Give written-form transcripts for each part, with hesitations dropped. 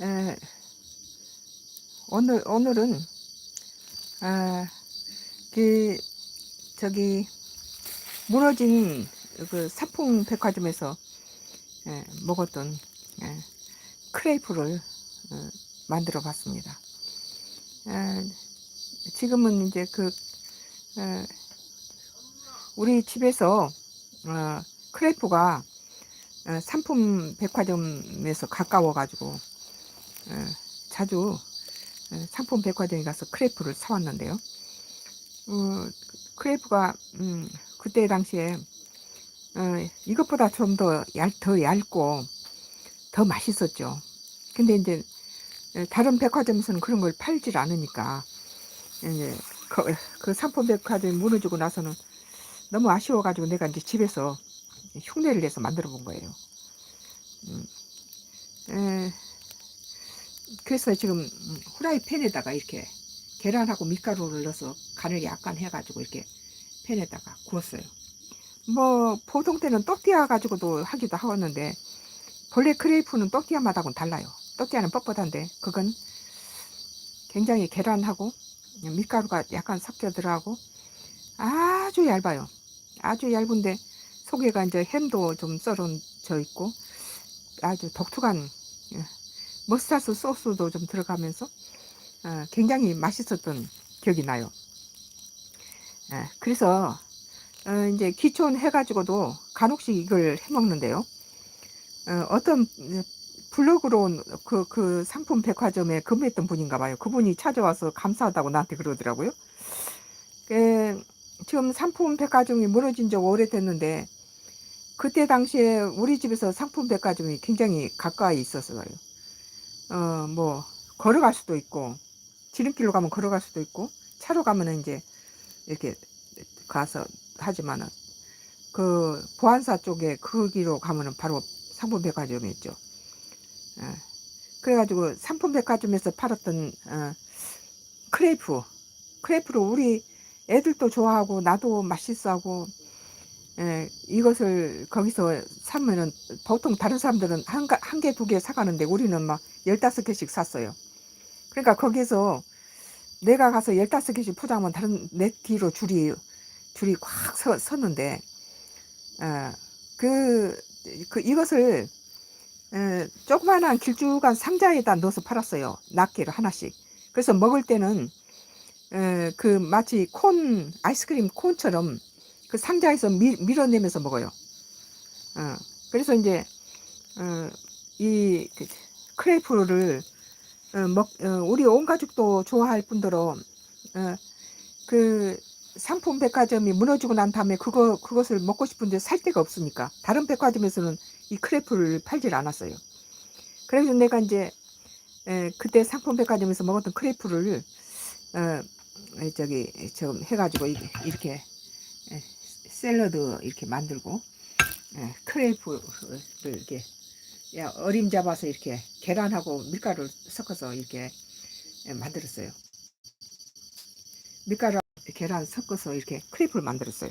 에, 오늘은, 아, 그, 저기, 무너진 그 사풍 백화점에서 먹었던 크레이프를 만들어 봤습니다. 지금은 이제 에, 우리 집에서 크레이프가 상품 백화점에서 가까워가지고 자주 상품 백화점에 가서 크레이프를 사왔는데요. 크레이프가 그때 당시에 이것보다 좀 더 얇고 더 맛있었죠. 근데 이제 다른 백화점에서는 그런 걸 팔질 않으니까 이제 그 상품 백화점이 무너지고 나서는 너무 아쉬워가지고 내가 이제 집에서 흉내를 내서 만들어 본 거예요. 음, 에, 그래서 지금 후라이팬에다가 이렇게 계란하고 밀가루를 넣어서 간을 약간 해가지고 이렇게 팬에다가 구웠어요. 뭐 보통 때는 또띠아 가지고도 하기도 하었는데 본래 크레이프는 또띠아마다는 달라요. 또띠아는 뻣뻣한데 그건 굉장히 계란하고 밀가루가 약간 섞여 들어가고 아주 얇아요. 아주 얇은데 속에가 이제 햄도 좀 썰어져 있고 아주 독특한 머스타드 소스도 좀 들어가면서 굉장히 맛있었던 기억이 나요. 그래서 이제 기촌 해가지고도 간혹씩 이걸 해 먹는데요. 어떤 블로그로 그 상품 백화점에 근무했던 분인가 봐요. 그분이 찾아와서 감사하다고 나한테 그러더라고요. 그, 지금 상품 백화점이 무너진 지 오래됐는데 그때 당시에 우리 집에서 상품 백화점이 굉장히 가까이 있었어요. 뭐 걸어갈 수도 있고 지름길로 가면 걸어갈 수도 있고 차로 가면은 이제 이렇게 가서 하지만은 그 보안사 쪽에 거기로 가면은 바로 상품 백화점이 있죠. 그래가지고 상품 백화점에서 팔았던 크레이프를 우리 애들도 좋아하고 나도 맛있어하고 이것을 거기서 사면은 보통 다른 사람들은 한 개, 두 개 사가는데 우리는 막 15개씩 샀어요. 그러니까 거기서 내가 가서 15개씩 포장하면 다른 내 뒤로 줄이 꽉 섰는데, 어, 그, 이것을 조그마한 길쭉한 상자에다 넣어서 팔았어요. 낱개를 하나씩. 그래서 먹을 때는 그 마치 아이스크림 콘처럼 그 상자에서 밀어내면서 먹어요. 그래서 이제 이 크레이프를 우리 온 가족도 좋아할 뿐더러 그 상품 백화점이 무너지고 난 다음에 그것을 먹고 싶은데 살 데가 없으니까 다른 백화점에서는 이 크레이프를 팔질 않았어요. 그래서 내가 이제 그때 상품 백화점에서 먹었던 크레이프를 저기 좀 해가지고 이렇게 샐러드 이렇게 만들고 크레이프를 이렇게 어림 잡아서 이렇게 계란하고 밀가루를 섞어서 이렇게 만들었어요. 밀가루 계란 섞어서 이렇게 크레이프를 만들었어요.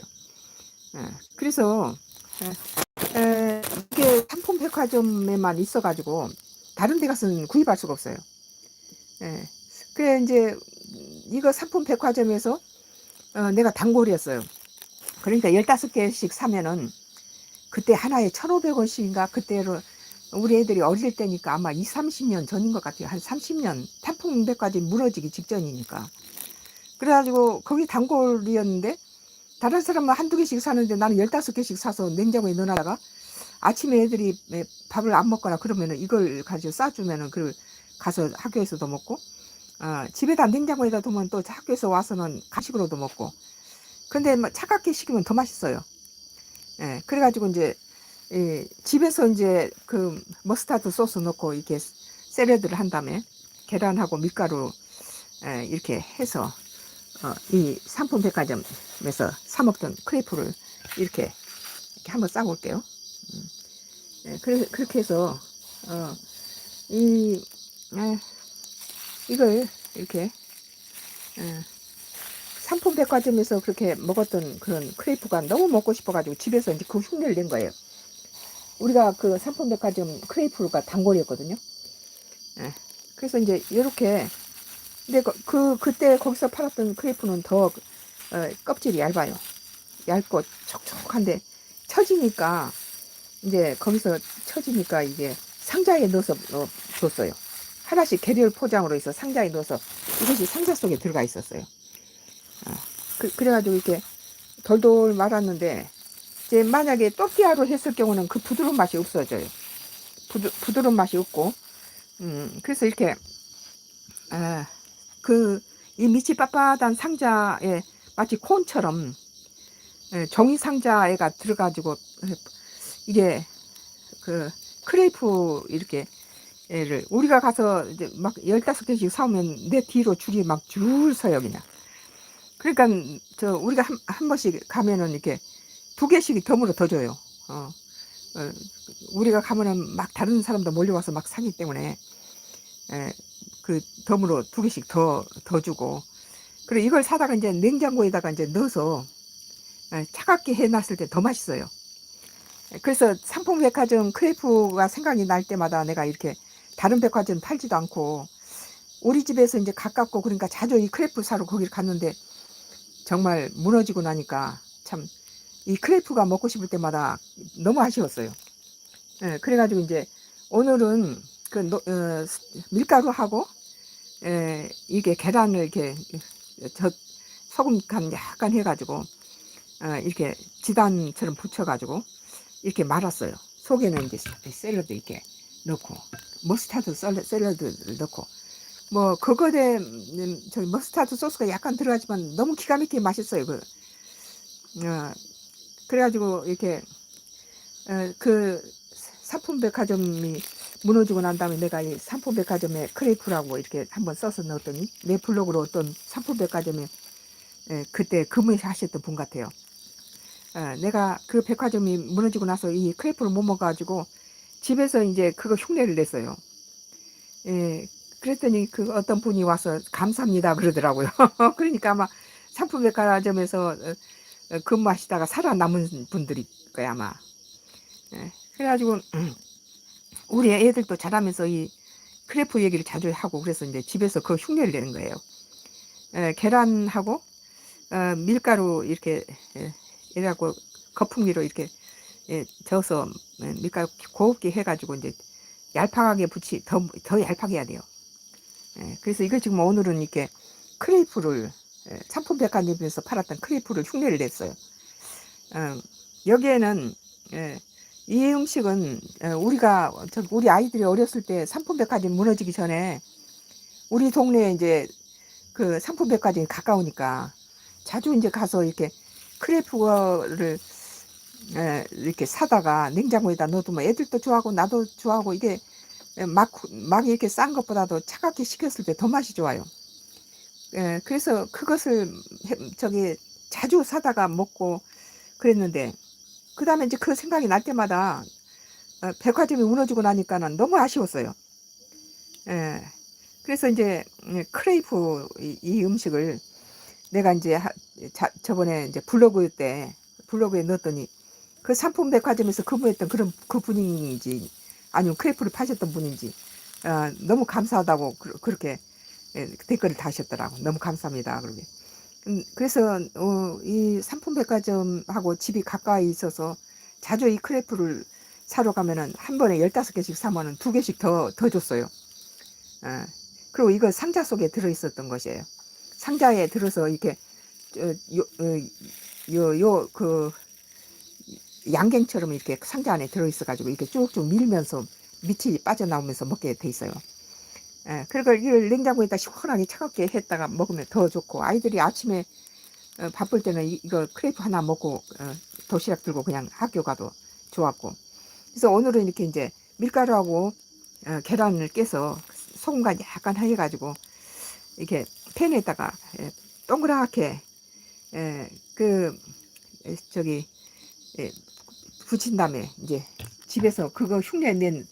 그래서 이게 상품 백화점에만 있어가지고 다른 데 가서는 구입할 수가 없어요. 그래 이제 이거 상품 백화점에서 내가 단골이었어요. 그러니까 15개씩 사면은 그때 하나에 1,500원씩인가 그때로 우리 애들이 어릴 때니까 아마 20, 30년 전인 것 같아요. 한 30년 상품 백화점이 무너지기 직전이니까. 그래가지고 거기 단골이었는데 다른 사람은 한두 개씩 사는데 나는 15개씩 사서 냉장고에 넣어놨다가 아침에 애들이 밥을 안 먹거나 그러면은 이걸 가지고 싸주면은 그걸 가서 학교에서도 먹고 집에다 냉장고에다 두면 또 학교에서 와서는 간식으로도 먹고 근데 뭐 차갑게 식으면 더 맛있어요. 그래가지고 이제 집에서 이제 그 머스타드 소스 넣고 이렇게 샐러드를 한 다음에 계란하고 밀가루 이렇게 해서 이 상품 백화점에서 사 먹던 크레이프를 이렇게 한번 싸볼게요. 그렇게 해서 이 이걸 이렇게 상품 백화점에서 그렇게 먹었던 그런 크레이프가 너무 먹고 싶어가지고 집에서 이제 그 흉내를 낸 거예요. 우리가 그 상품 백화점 크레이프가 단골이었거든요. 예. 그래서 이제 이렇게 근데 그때 거기서 팔았던 크레이프는 더 껍질이 얇아요. 얇고 촉촉한데 처지니까 이제 거기서 처지니까 이게 상자에 넣어서 줬어요. 하나씩 개별 포장으로 해서 상자에 넣어서 이것이 상자 속에 들어가 있었어요. 그래가지고 이렇게 돌돌 말았는데 이제 만약에 또띠아로 했을 경우는 그 부드러운 맛이 없어져요. 부드러운 맛이 없고 그래서 이렇게 이 밑이 빳빳한 상자에 마치 콘처럼 종이 상자에가 들어가지고 이게 그 크레이프 이렇게 를 우리가 가서 이제 막 15개씩 사오면 내 뒤로 줄이 막 줄 서요 그냥. 그러니까 우리가 한 번씩 가면은 이렇게 2개씩 덤으로 더 줘요. 우리가 가면은 막 다른 사람도 몰려와서 막 사기 때문에 그 덤으로 2개씩 더 주고. 그리고 이걸 사다가 이제 냉장고에다가 이제 넣어서 차갑게 해놨을 때 더 맛있어요. 그래서 상품백화점 크레이프가 생각이 날 때마다 내가 이렇게 다른 백화점 팔지도 않고 우리 집에서 이제 가깝고 그러니까 자주 이 크레이프 사러 거기를 갔는데 정말 무너지고 나니까 참 이 크레이프가 먹고 싶을 때마다 너무 아쉬웠어요. 그래가지고 이제 오늘은 밀가루하고 이게 계란을 이렇게 소금 간 약간 해가지고 이렇게 지단처럼 붙여가지고 이렇게 말았어요. 속에는 이제 샐러드 이렇게 넣고 머스타드 샐러드를 넣고 뭐 그거에 저기 머스타드 소스가 약간 들어가지만 너무 기가 막히게 맛있어요. 그래가지고 이렇게 그 상품백화점이 무너지고 난 다음에 내가 이 상품백화점에 크레이프라고 이렇게 한번 써서 넣었더니 내 블로그로 어떤 상품백화점에 그때 근무하셨던 분 같아요. 내가 그 백화점이 무너지고 나서 이 크레이프를 못 먹어가지고 집에서 이제 그거 흉내를 냈어요. 그랬더니 그 어떤 분이 와서 감사합니다 그러더라고요. 그러니까 아마 상품백화점에서 근무하시다가 살아남은 분들일 거야 아마. 그래가지고 우리 애들도 자라면서 이 크레이프 얘기를 자주 하고 그래서 이제 집에서 그 흉내를 내는 거예요. 계란하고 밀가루 이렇게 이래갖고 거품기로 이렇게 저어서 밀가루 곱게 해가지고 이제 얄팍하게 더 얄팍 해야 돼요. 그래서 이거 지금 오늘은 이렇게 크레이프를 상품백화점에서 팔았던 크레이프를 흉내를 냈어요. 여기에는 이 음식은 우리 아이들이 어렸을 때 상품백화점 무너지기 전에 우리 동네에 이제 그 상품백화점이 가까우니까 자주 이제 가서 이렇게 크레이프를 이렇게 사다가 냉장고에다 넣어두면 애들도 좋아하고 나도 좋아하고 이게 막 이렇게 싼 것보다도 차갑게 식혔을 때 더 맛이 좋아요. 그래서 그것을 자주 사다가 먹고 그랬는데 그 다음에 이제 그 생각이 날 때마다 백화점이 무너지고 나니까는 너무 아쉬웠어요. 그래서 이제 크레이프 이 음식을 내가 이제 저번에 이제 블로그에 넣었더니 그 상품 백화점에서 근무했던 그 분인지 아니면 크레이프를 파셨던 분인지 너무 감사하다고 그렇게 댓글을 다셨더라고. 너무 감사합니다. 그러게. 그래서 이 상품 백화점하고 집이 가까이 있어서 자주 이 크레이프를 사러 가면은 한 번에 15개씩 사면은 2개씩 더 줬어요. 그리고 이거 상자 속에 들어 있었던 것이에요. 상자에 들어서 이렇게 그 양갱처럼 이렇게 상자 안에 들어 있어 가지고 이렇게 쭉쭉 밀면서 밑이 빠져나오면서 먹게 돼 있어요. 그리고 이걸 냉장고에다 시원하게 차갑게 했다가 먹으면 더 좋고 아이들이 아침에 바쁠 때는 이거 크레이프 하나 먹고 도시락 들고 그냥 학교 가도 좋았고. 그래서 오늘은 이렇게 이제 밀가루하고 계란을 깨서 소금간 약간 해가지고 이렇게 팬에다가 동그랗게 붙인 다음에 이제 집에서 그거 흉내낸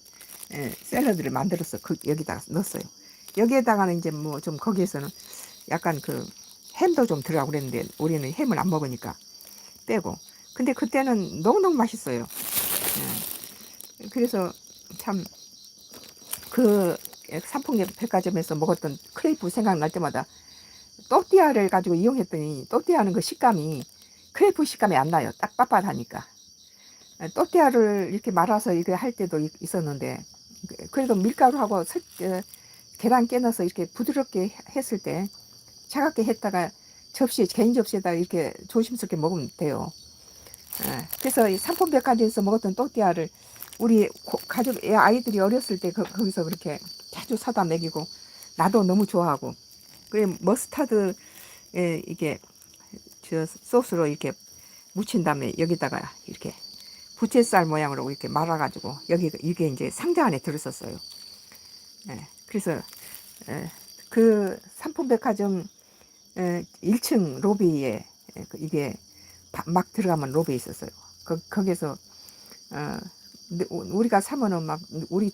샐러드를 만들어서 여기다가 넣었어요. 여기에다가는 이제 뭐 좀 거기에서는 약간 그 햄도 좀 들어가고 그랬는데 우리는 햄을 안 먹으니까 빼고. 근데 그때는 너무너무 맛있어요. 그래서 참 삼풍백화점에서 먹었던 크레이프 생각날 때마다 또띠아를 가지고 이용했더니 또띠아는 그 식감이 크레이프 식감이 안 나요. 딱 빳빳하니까. 또띠아를 이렇게 말아서 이렇게 할 때도 있었는데, 그래도 밀가루하고 계란 깨넣어서 이렇게 부드럽게 했을 때 차갑게 했다가 개인 접시에다 이렇게 조심스럽게 먹으면 돼요. 그래서 이 삼풍백화점에서 먹었던 또띠아를 우리 가족 아이들이 어렸을 때 거기서 그렇게 자주 사다 먹이고, 나도 너무 좋아하고, 그래 머스타드 이게 저 소스로 이렇게 묻힌 다음에 여기다가 이렇게 부채살 모양으로 이렇게 말아가지고 이게 이제 상자 안에 들었었어요. 그래서 그 삼풍백화점 1층 로비에 이게 막 들어가면 로비에 있었어요. 거기서 우리가 사면은 막 우리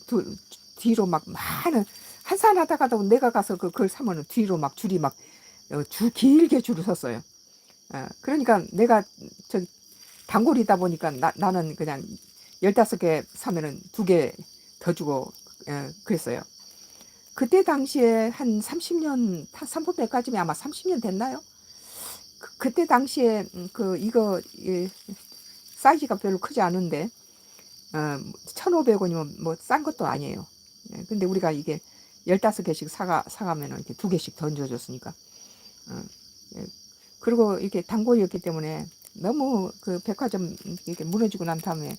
뒤로 막 많은 한산하다가도 내가 가서 그걸 사면은 뒤로 막 줄이 막 길게 줄을 섰어요. 그러니까 내가 저기 단골이다 보니까 나는 그냥 15개 사면은 2개 더 주고 그랬어요. 그때 당시에 한 30년, 삼풍백화점이 아마 30년 됐나요? 그때 당시에 이거 사이즈가 별로 크지 않은데 1,500원이면 뭐 싼 것도 아니에요. 근데 우리가 이게 15개씩 사가면은 이렇게 2개씩 던져줬으니까. 그리고 이렇게 단골이었기 때문에 너무 그 백화점 이렇게 무너지고 난 다음에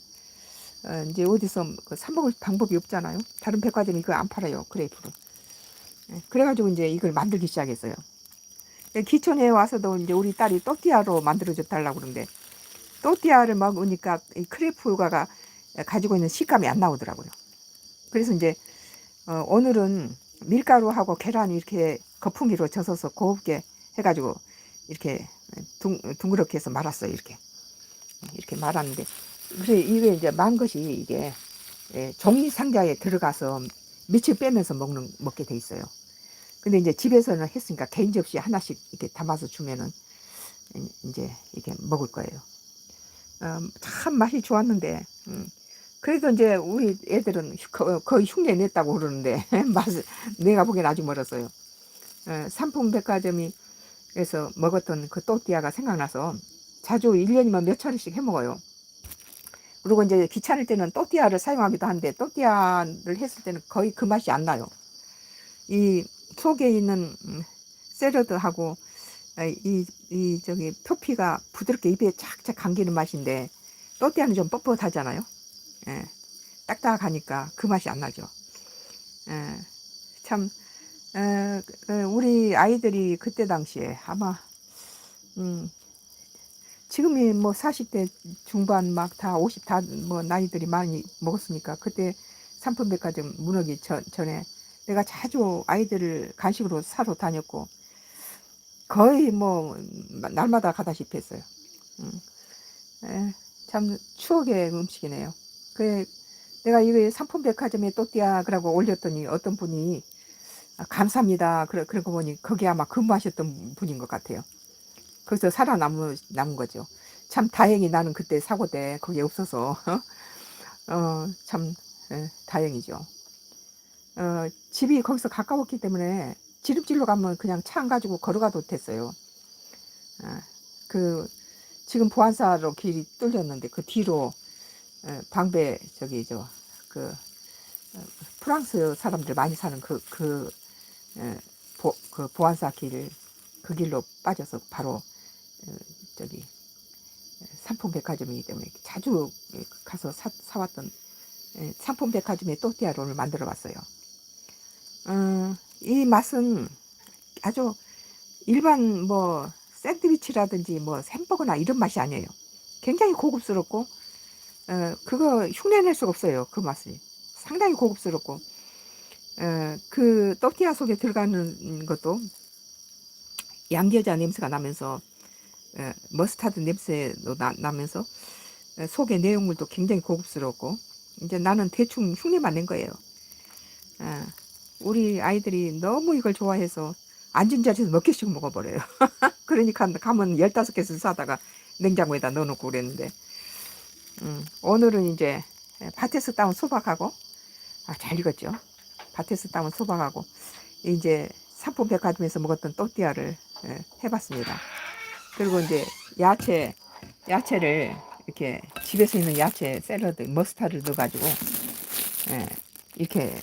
이제 어디서 사 먹을 방법이 없잖아요. 다른 백화점이 그거 안 팔아요, 그레이프를. 그래가지고 이제 이걸 만들기 시작했어요. 기촌에 와서도 이제 우리 딸이 또띠아로 만들어줘 달라고 그러는데, 또띠아를 먹으니까 이 크레이프가 가지고 있는 식감이 안 나오더라고요. 그래서 이제 오늘은 밀가루하고 계란 이렇게 거품기로 젖어서 곱게 해가지고 이렇게 둥그렇게 해서 말았어요. 이렇게 말았는데, 그래 이게 이제 만 것이 이게 종이 상자에 들어가서 밑을 빼면서 먹게 돼 있어요. 근데 이제 집에서는 했으니까 개인 접시에 하나씩 이렇게 담아서 주면은 이제 이렇게 먹을 거예요. 참 맛이 좋았는데, 그래도 이제 우리 애들은 거의 흉내 냈다고 그러는데, 맛을 내가 보기엔 아직 멀었어요. 삼풍백화점에서 먹었던 그 또띠아가 생각나서 자주 1년이면 몇 차례씩 해 먹어요. 그리고 이제 귀찮을 때는 또띠아를 사용하기도 한데, 또띠아를 했을 때는 거의 그 맛이 안 나요. 이 속에 있는 샐러드하고 저기 표피가 부드럽게 입에 착착 감기는 맛인데, 또띠아는 좀 뻣뻣하잖아요. 딱딱하니까 그 맛이 안 나죠. 참 우리 아이들이 그때 당시에 아마 지금이 뭐 40대 중반 막 다 50 다 뭐 나이들이 많이 먹었으니까, 그때 삼풍백화점 무너기 전에 내가 자주 아이들을 간식으로 사러 다녔고, 거의 뭐 날마다 가다시피 했어요. 참 추억의 음식이네요. 내가 이거 삼풍백화점에 또띠아 그러고 올렸더니 어떤 분이 감사합니다 그러고 보니 거기 아마 근무하셨던 분인 것 같아요. 거기서 살아남은 거죠. 참 다행히 나는 그때 사고 때 거기 없어서 참 다행이죠. 집이 거기서 가까웠기 때문에 지름길로 가면 그냥 차 안 가지고 걸어가도 됐어요. 지금 보안사로 길이 뚫렸는데 그 뒤로 방배 저기 그 프랑스 사람들 많이 사는 그 보안사 길, 그 길로 빠져서 바로 저기 삼풍백화점이기 때문에 자주 가서 사왔던 삼풍백화점의 또띠아를 만들어 봤어요. 이 맛은 아주 일반 뭐 샌드위치라든지 뭐 햄버거나 이런 맛이 아니에요. 굉장히 고급스럽고 그거 흉내낼 수가 없어요. 그 맛이 상당히 고급스럽고, 그 또띠아 속에 들어가는 것도 양겨자 냄새가 나면서 머스타드 냄새도 나면서 속의 내용물도 굉장히 고급스럽고, 이제 나는 대충 흉내만 낸 거예요. 우리 아이들이 너무 이걸 좋아해서 앉은 자리에서 몇 개씩 먹어버려요. 그러니까 가면 15개씩 사다가 냉장고에다 넣어놓고 그랬는데, 오늘은 이제 밭에서 따온 수박하고, 잘 익었죠. 밭에서 따온 수박하고 이제 삼풍백화점에서 먹었던 또띠아를 해봤습니다. 그리고 이제 야채를 이렇게 집에서 있는 야채 샐러드 머스타드를 넣어가지고 이렇게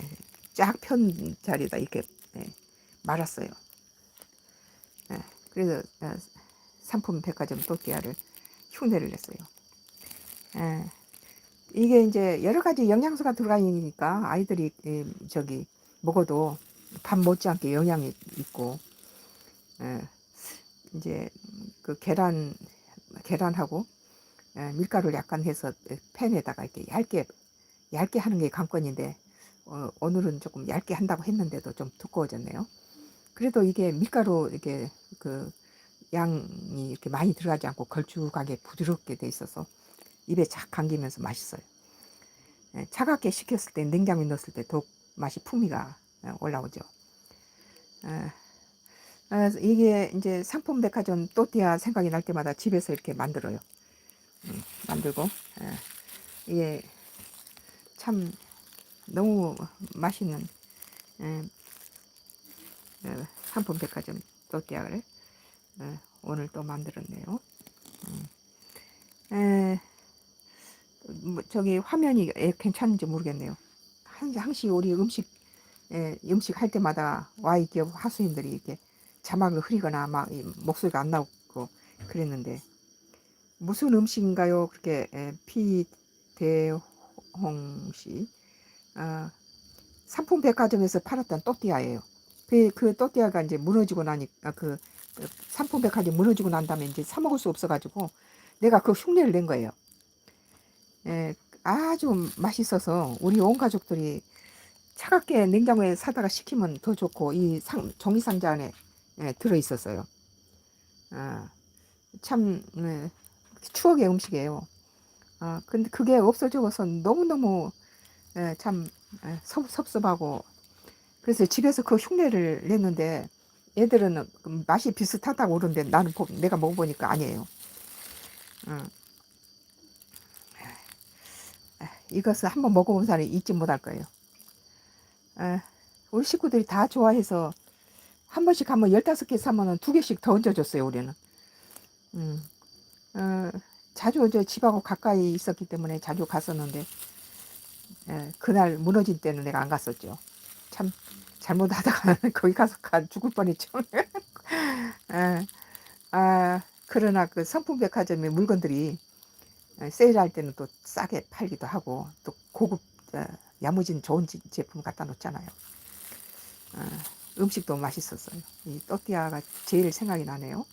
쫙 편 자리에다 이렇게 말았어요. 그래서 삼풍백화점 또띠아를 흉내를 냈어요. 이게 이제 여러 가지 영양소가 들어가 있으니까 아이들이 저기 먹어도 밥 못지않게 영양이 있고, 이제 그 계란하고 밀가루를 약간 해서 팬에다가 이렇게 얇게 하는 게 관건인데, 오늘은 조금 얇게 한다고 했는데도 좀 두꺼워졌네요. 그래도 이게 밀가루 이렇게 그 양이 이렇게 많이 들어가지 않고 걸쭉하게 부드럽게 돼 있어서 입에 착 감기면서 맛있어요. 차갑게 식혔을 때 냉장고에 넣었을 때 더욱 맛이 풍미가 올라오죠. 이게 이제 상품백화점 또띠아 생각이 날 때마다 집에서 이렇게 만들어요. 만들고 이게 참 너무 맛있는 상품백화점 또띠아를 오늘 또 만들었네요. 저기 화면이 괜찮은지 모르겠네요. 항시 우리 음식 할 때마다 Y기업 하수인들이 이렇게 자막을 흐리거나 막 목소리가 안 나오고 그랬는데, 무슨 음식인가요? 그렇게 피대홍 씨 삼풍백화점에서 팔았던 또띠아예요. 그 또띠아가 이제 무너지고 나니까 그 삼풍백화점 무너지고 난 다음에 이제 사 먹을 수 없어가지고 내가 그 흉내를 낸 거예요. 아주 맛있어서 우리 온 가족들이 차갑게 냉장고에 사다가 식히면 더 좋고, 이 종이 상자 안에 들어 있었어요. 참 추억의 음식이에요. 근데 그게 없어져서 너무너무 참 섭섭하고, 그래서 집에서 그 흉내를 냈는데 애들은 맛이 비슷하다고 그러는데 나는 내가 먹어보니까 아니에요. 이것을 한번 먹어본 사람이 잊지 못할 거예요. 우리 식구들이 다 좋아해서 한 번씩 가면 15개 사면은 2개씩 더 얹어줬어요, 우리는. 자주 저 집하고 가까이 있었기 때문에 자주 갔었는데, 그날 무너진 때는 내가 안 갔었죠. 참 잘못하다가 거기 가서 죽을 뻔했죠. 그러나 그 성품백화점의 물건들이 세일할 때는 또 싸게 팔기도 하고, 또 고급 야무진 좋은 제품 갖다 놓잖아요. 음식도 맛있었어요. 이 또띠아가 제일 생각이 나네요.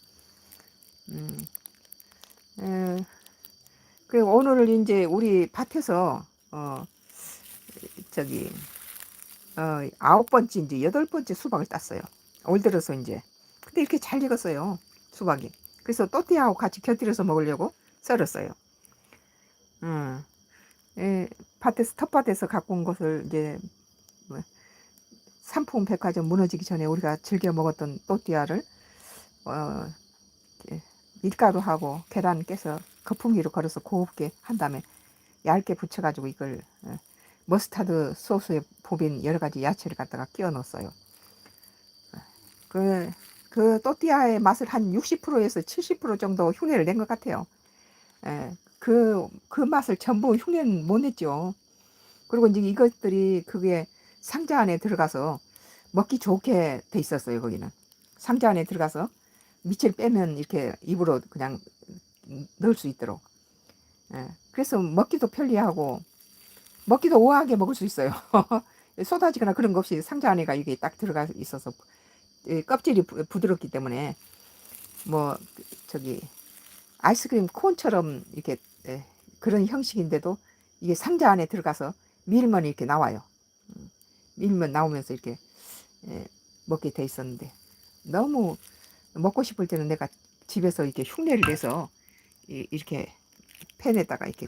그리고 오늘 이제 우리 밭에서 저기 9번째인지 8번째 수박을 땄어요. 올 들어서 이제. 근데 이렇게 잘 익었어요, 수박이. 그래서 또띠아하고 같이 곁들여서 먹으려고 썰었어요. 텃밭에서 갖고 온 것을 이제 삼풍백화점 무너지기 전에 우리가 즐겨 먹었던 또띠아를 밀가루하고 계란 깨서 거품기로 걸어서 곱게 한 다음에 얇게 붙여가지고 이걸 머스타드 소스에 보빈 여러 가지 야채를 갖다가 끼워 넣었어요. 그 또띠아의 맛을 한 60%에서 70% 정도 흉내를 낸 것 같아요. 그 맛을 전부 흉내는 못 냈죠. 그리고 이제 이것들이 그게 상자 안에 들어가서 먹기 좋게 돼 있었어요. 거기는 상자 안에 들어가서 밑을 빼면 이렇게 입으로 그냥 넣을 수 있도록. 그래서 먹기도 편리하고 먹기도 우아하게 먹을 수 있어요. 쏟아지거나 그런 거 없이 상자 안에가 이게 딱 들어가 있어서 껍질이 부드럽기 때문에 뭐 저기 아이스크림 콘처럼 이렇게 그런 형식인데도 이게 상자 안에 들어가서 밀면 이렇게 나와요. 밀면 나오면서 이렇게 먹게 돼 있었는데, 너무 먹고 싶을 때는 내가 집에서 이렇게 흉내를 내서 이렇게 팬에다가 이렇게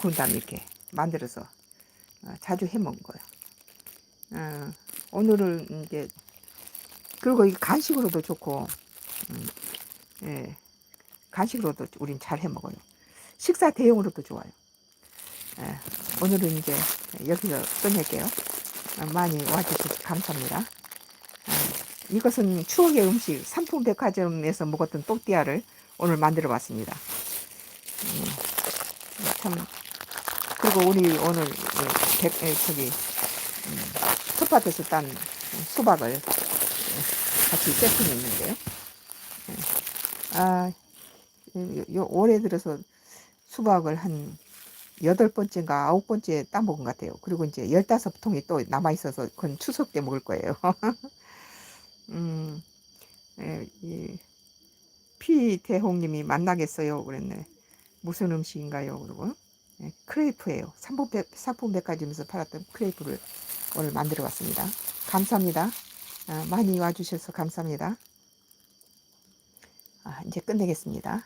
구운 다음에 이렇게 만들어서 자주 해 먹은 거예요. 오늘은 이제 그리고 이게 간식으로도 좋고, 간식으로도 우린 잘 해 먹어요. 식사 대용으로도 좋아요. 오늘은 이제 여기서 끝낼게요. 많이 와주셔서 감사합니다. 이것은 추억의 음식 삼풍백화점에서 먹었던 또띠아를 오늘 만들어 봤습니다. 참 그리고 우리 오늘 저기 텃밭에서 딴 수박을 같이 세팅해 있는데요. 올해 들어서 수박을 한 8번째인가 9번째 따먹은 것 같아요. 그리고 이제 15통이 또 남아있어서 그건 추석 때 먹을 거예요. 음, 피대홍님이 만나겠어요. 그랬네. 무슨 음식인가요? 그러고 크레이프예요. 삼풍백화점에서 팔았던 크레이프를 오늘 만들어 봤습니다. 감사합니다. 많이 와주셔서 감사합니다. 이제 끝내겠습니다.